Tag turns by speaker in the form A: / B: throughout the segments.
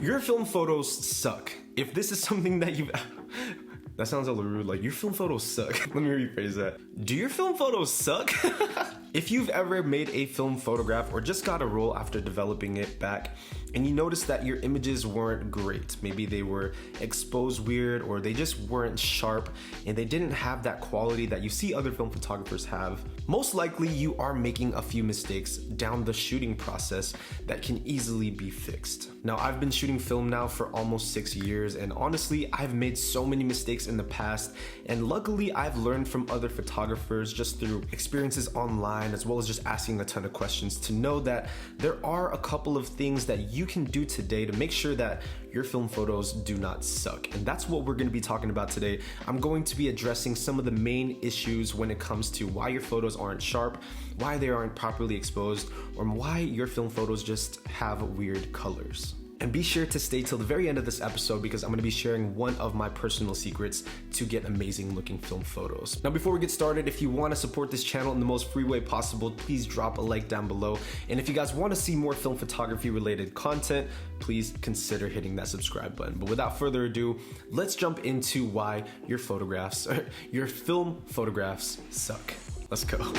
A: Your film photos suck. If this is something that you've... That sounds a little rude, like, your film photos suck. Let me rephrase that. Do your film photos suck? If you've ever made a film photograph or just got a roll after developing it back, and you notice that your images weren't great, maybe they were exposed weird, or they just weren't sharp, and they didn't have that quality that you see other film photographers have, most likely you are making a few mistakes down the shooting process that can easily be fixed. Now, I've been shooting film now for almost 6 years, and honestly, I've made so many mistakes in the past, and luckily I've learned from other photographers just through experiences online, as well as just asking a ton of questions, to know that there are a couple of things that you can do today to make sure that your film photos do not suck. And that's what we're going to be talking about today. I'm going to be addressing some of the main issues when it comes to why your photos aren't sharp, why they aren't properly exposed, or why your film photos just have weird colors. And be sure to stay till the very end of this episode, because I'm going to be sharing one of my personal secrets to get amazing looking film photos. Now, before we get started, if you want to support this channel in the most free way possible, please drop a like down below. And if you guys want to see more film photography related content, please consider hitting that subscribe button. But without further ado, let's jump into why your film photographs suck. Let's go.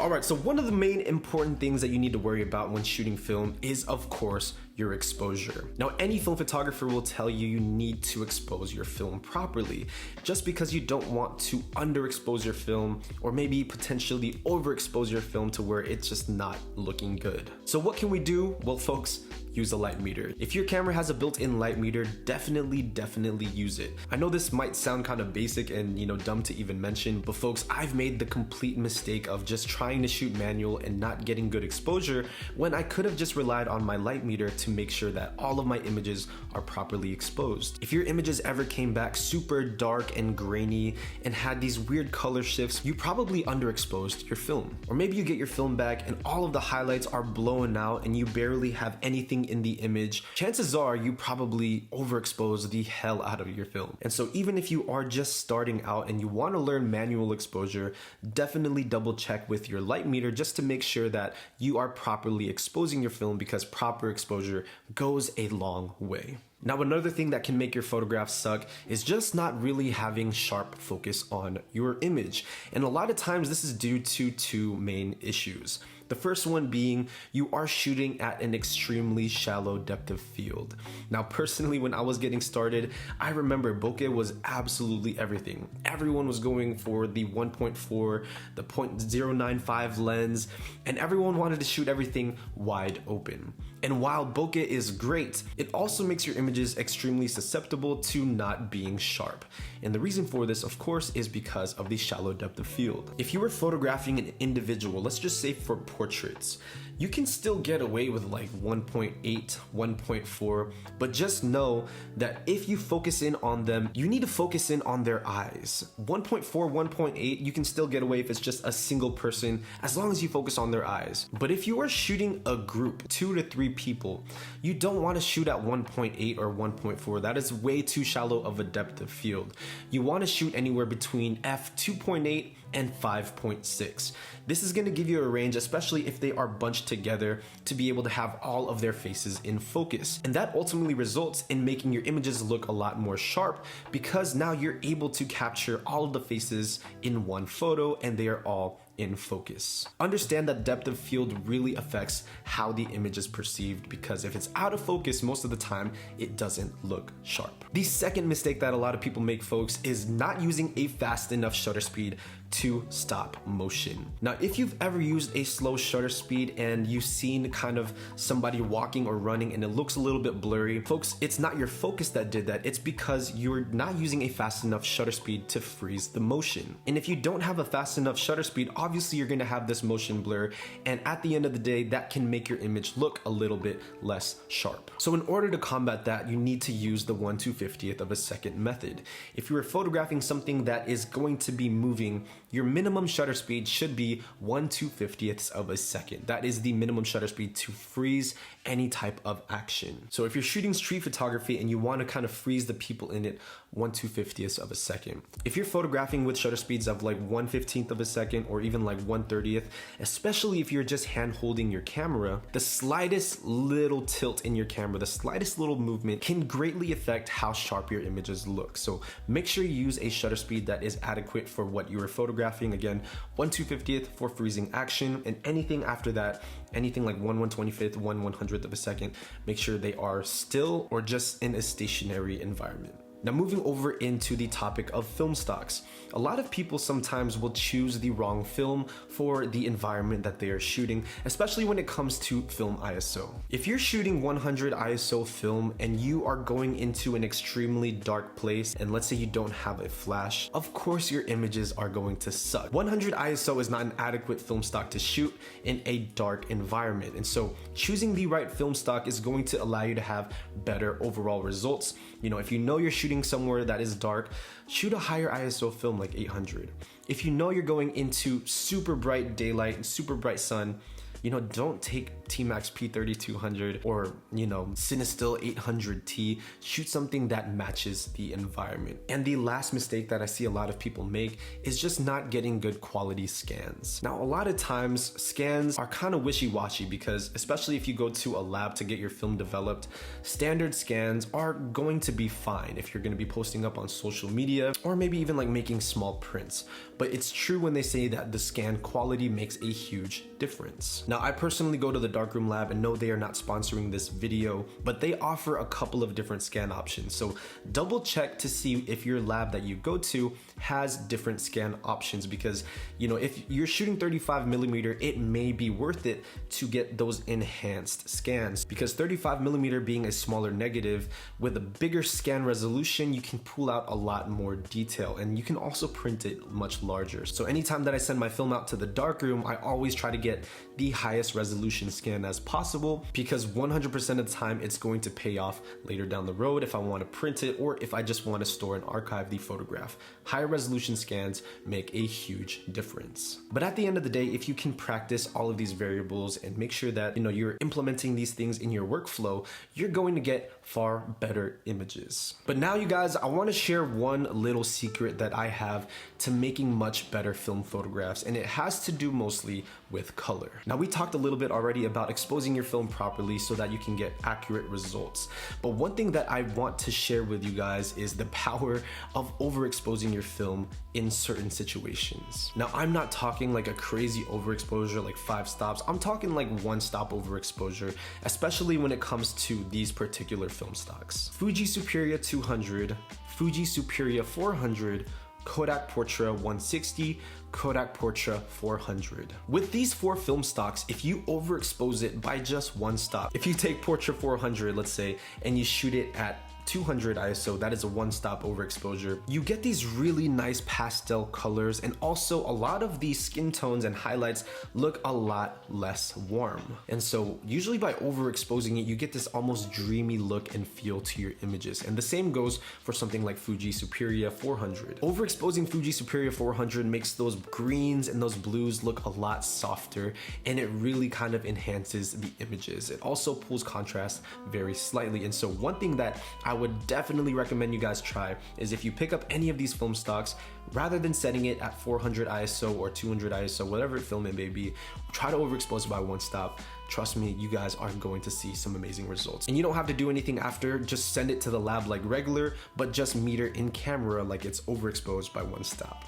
A: Alright, so one of the main important things that you need to worry about when shooting film is, of course, your exposure. Now, any film photographer will tell you you need to expose your film properly, just because you don't want to underexpose your film, or maybe potentially overexpose your film to where it's just not looking good. So what can we do? Well, folks, use a light meter. If your camera has a built-in light meter, definitely use it. I know this might sound kind of basic and, dumb to even mention, but folks, I've made the complete mistake of just trying to shoot manual and not getting good exposure when I could have just relied on my light meter to make sure that all of my images are properly exposed. If your images ever came back super dark and grainy and had these weird color shifts, you probably underexposed your film. Or maybe you get your film back and all of the highlights are blown out and you barely have anything in the image. Chances are you probably overexposed the hell out of your film. And so even if you are just starting out and you want to learn manual exposure, definitely double check with your light meter just to make sure that you are properly exposing your film, because proper exposure goes a long way. Now, another thing that can make your photographs suck is just not really having sharp focus on your image. And a lot of times this is due to two main issues. The first one being you are shooting at an extremely shallow depth of field. Now, personally, when I was getting started, I remember bokeh was absolutely everything. Everyone was going for the 1.4, the 0.095 lens, and everyone wanted to shoot everything wide open. And while bokeh is great, it also makes your images extremely susceptible to not being sharp. And the reason for this, of course, is because of the shallow depth of field. If you were photographing an individual, let's just say for portraits, you can still get away with like 1.8, 1.4, but just know that if you focus in on them, you need to focus in on their eyes. 1.4, 1.8, you can still get away if it's just a single person, as long as you focus on their eyes. But if you are shooting a group, 2 to 3 people, you don't want to shoot at 1.8 or 1.4. That is way too shallow of a depth of field. You want to shoot anywhere between f2.8 and 5.6. This is going to give you a range, especially if they are bunched together, to be able to have all of their faces in focus. And that ultimately results in making your images look a lot more sharp, because now you're able to capture all of the faces in one photo and they are all in focus. Understand that depth of field really affects how the image is perceived, because if it's out of focus most of the time, it doesn't look sharp. The second mistake that a lot of people make, folks, is not using a fast enough shutter speed to stop motion. Now, if you've ever used a slow shutter speed and you've seen kind of somebody walking or running and it looks a little bit blurry, folks, it's not your focus that did that. It's because you're not using a fast enough shutter speed to freeze the motion. And if you don't have a fast enough shutter speed, obviously obviously you're gonna have this motion blur, and at the end of the day, that can make your image look a little bit less sharp. So in order to combat that, you need to use the 1/250th of a second method. If you are photographing something that is going to be moving, your minimum shutter speed should be 1/250th of a second. That is the minimum shutter speed to freeze any type of action. So if you're shooting street photography and you want to kind of freeze the people in it, 1/250th of a second. If you're photographing with shutter speeds of like 1/15th of a second or even like 1/30th, especially if you're just hand holding your camera, the slightest little tilt in your camera, the slightest little movement can greatly affect how sharp your images look. So make sure you use a shutter speed that is adequate for what you are photographing. Again, 1/250th for freezing action, and anything after that, anything like 1/125th, 1/100th of a second, make sure they are still or just in a stationary environment. Now moving over into the topic of film stocks. A lot of people sometimes will choose the wrong film for the environment that they are shooting, especially when it comes to film ISO. If you're shooting 100 ISO film and you are going into an extremely dark place, and let's say you don't have a flash, of course your images are going to suck. 100 ISO is not an adequate film stock to shoot in a dark environment, and so choosing the right film stock is going to allow you to have better overall results. You know, if you know you're shooting somewhere that is dark, shoot a higher ISO film like 800. If you know you're going into super bright daylight and super bright sun, you know, don't take T-Max P3200 or, you know, Cinestill 800T. Shoot something that matches the environment. And the last mistake that I see a lot of people make is just not getting good quality scans. Now, a lot of times scans are kind of wishy-washy because, especially if you go to a lab to get your film developed, standard scans are going to be fine if you're going to be posting up on social media or maybe even like making small prints. But it's true when they say that the scan quality makes a huge difference. Now, I personally go to the Darkroom Lab and know they are not sponsoring this video, but they offer a couple of different scan options. So double check to see if your lab that you go to has different scan options, because, you know, if you're shooting 35mm, it may be worth it to get those enhanced scans, because 35mm being a smaller negative with a bigger scan resolution, you can pull out a lot more detail and you can also print it much larger. So anytime that I send my film out to the darkroom, I always try to get the highest resolution scan as possible, because 100% of the time it's going to pay off later down the road if I want to print it or if I just want to store and archive the photograph. Higher resolution scans make a huge difference. But at the end of the day, if you can practice all of these variables and make sure that, you know, you're implementing these things in your workflow, you're going to get far better images. But now, you guys, I want to share one little secret that I have to making much better film photographs, and it has to do mostly with color. Now, we talked a little bit already about exposing your film properly so that you can get accurate results. But one thing that I want to share with you guys is the power of overexposing your film in certain situations. Now, I'm not talking like a crazy overexposure, like 5 stops. I'm talking like 1 stop overexposure, especially when it comes to these particular film stocks. Fuji Superia 200, Fuji Superia 400, Kodak Portra 160, Kodak Portra 400. With these 4 film stocks, if you overexpose it by just 1 stop, if you take Portra 400, let's say, and you shoot it at 200 ISO, that is a 1-stop overexposure, you get these really nice pastel colors, and also a lot of these skin tones and highlights look a lot less warm. And so usually by overexposing it, you get this almost dreamy look and feel to your images. And the same goes for something like Fuji Superia 400. Overexposing Fuji Superia 400 makes those greens and those blues look a lot softer, and it really kind of enhances the images. It also pulls contrast very slightly. And so one thing that I would definitely recommend you guys try is, if you pick up any of these film stocks, rather than setting it at 400 ISO or 200 ISO, whatever film it may be, try to overexpose it by 1 stop. Trust me, you guys are going to see some amazing results. And you don't have to do anything after, just send it to the lab like regular, but just meter in camera like it's overexposed by 1 stop.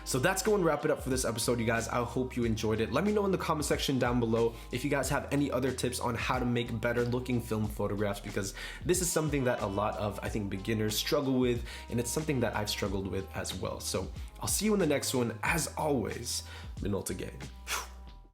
A: So that's going to wrap it up for this episode, you guys. I hope you enjoyed it. Let me know in the comment section down below if you guys have any other tips on how to make better looking film photographs, because this is something that a lot of, I think, beginners struggle with, and it's something that I've struggled with as well. So I'll see you in the next one. As always, Minolta Gang.